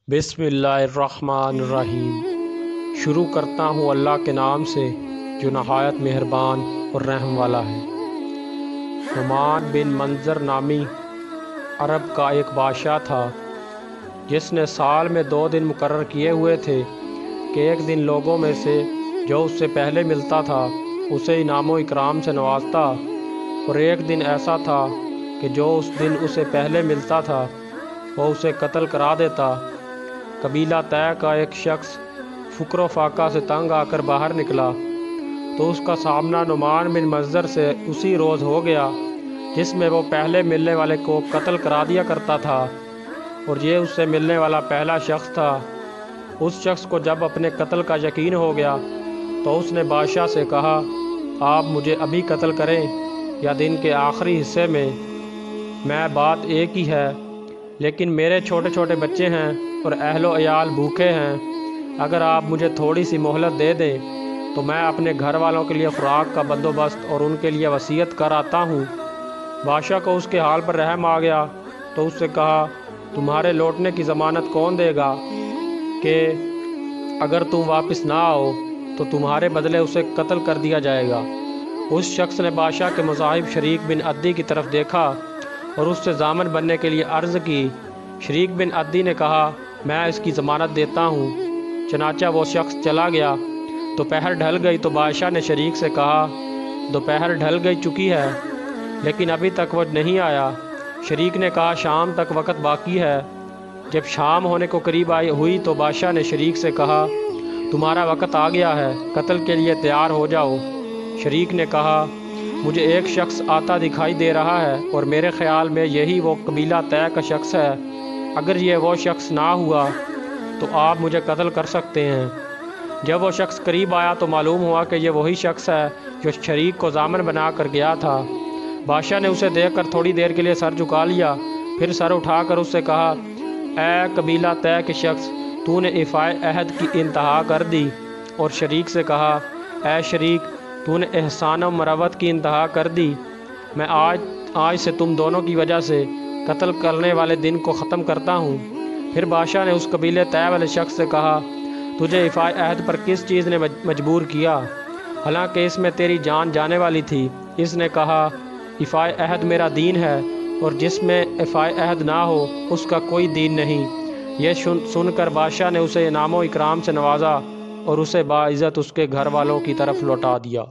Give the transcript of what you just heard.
بسم اللہ الرحمن الرحیم۔ شروع کرتا ہوں اللہ کے نام سے جو نہایت مہربان اور رحم والا ہے۔ نعمان بن منظر نامی عرب کا ایک بادشاہ تھا جس نے سال میں 2 دن مقرر کیے ہوئے تھے کہ ایک دن لوگوں میں سے جو اس سے پہلے ملتا تھا اسے انعام و اکرام سے نوازتا، اور ایک دن ایسا تھا کہ جو اس دن اسے پہلے ملتا تھا وہ اسے قتل کرا دیتا۔ قبیلہ طے کا ایک شخص فقر و فاقہ سے تنگ آ کر باہر نکلا تو اس کا سامنا نعمان بن منظر سے اسی روز ہو گیا جس میں وہ پہلے ملنے والے کو قتل کرا دیا کرتا تھا، اور یہ اس سے ملنے والا پہلا شخص تھا۔ اس شخص کو جب اپنے قتل کا یقین ہو گیا تو اس نے بادشاہ سے کہا، آپ مجھے ابھی قتل کریں یا دن کے آخری حصے میں بات ایک ہی ہے، لیکن میرے چھوٹے چھوٹے بچے ہیں اور اہل و عیال بھوکے ہیں۔ اگر آپ مجھے تھوڑی سی مہلت دے دیں تو میں اپنے گھر والوں کے لیے خوراک کا بندوبست اور ان کے لیے وصیت کر آتا ہوں۔ بادشاہ کو اس کے حال پر رحم آ گیا تو اس سے کہا، تمہارے لوٹنے کی ضمانت کون دے گا کہ اگر تم واپس نہ آؤ تو تمہارے بدلے اسے قتل کر دیا جائے گا؟ اس شخص نے بادشاہ کے مصاحب شریک بن عدی کی طرف دیکھا اور اس سے ضامن بننے کے لیے عرض کی۔ شریک بن عدی نے کہا، میں اس کی ضمانت دیتا ہوں۔ چنانچہ وہ شخص چلا گیا۔ دوپہر ڈھل گئی تو بادشاہ نے شریک سے کہا، دوپہر ڈھل گئی چکی ہے لیکن ابھی تک وہ نہیں آیا۔ شریک نے کہا، شام تک وقت باقی ہے۔ جب شام ہونے کو قریب ہوئی تو بادشاہ نے شریک سے کہا، تمہارا وقت آ گیا ہے، قتل کے لیے تیار ہو جاؤ۔ شریک نے کہا، مجھے ایک شخص آتا دکھائی دے رہا ہے اور میرے خیال میں یہی وہ قبیلہ طے کا شخص ہے۔ اگر یہ وہ شخص نہ ہوا تو آپ مجھے قتل کر سکتے ہیں۔ جب وہ شخص قریب آیا تو معلوم ہوا کہ یہ وہی شخص ہے جو شریک کو ضامن بنا کر گیا تھا۔ بادشاہ نے اسے دیکھ کر تھوڑی دیر کے لیے سر جھکا لیا، پھر سر اٹھا کر اس سے کہا، اے قبیلہ طے کے شخص، تو نے ایفائے عہد کی انتہا کر دی۔ اور شریک سے کہا، اے شریک، تو نے احسان و مروت کی انتہا کر دی۔ میں آج سے تم دونوں کی وجہ سے قتل کرنے والے دن کو ختم کرتا ہوں۔ پھر بادشاہ نے اس قبیلے طے والے شخص سے کہا، تجھے ایفائے عہد پر کس چیز نے مجبور کیا، حالانکہ اس میں تیری جان جانے والی تھی؟ اس نے کہا، ایفائے عہد میرا دین ہے اور جس میں ایفائے عہد نہ ہو اس کا کوئی دین نہیں۔ یہ سن کر بادشاہ نے اسے انعام و اکرام سے نوازا اور اسے باعزت اس کے گھر والوں کی طرف لوٹا دیا۔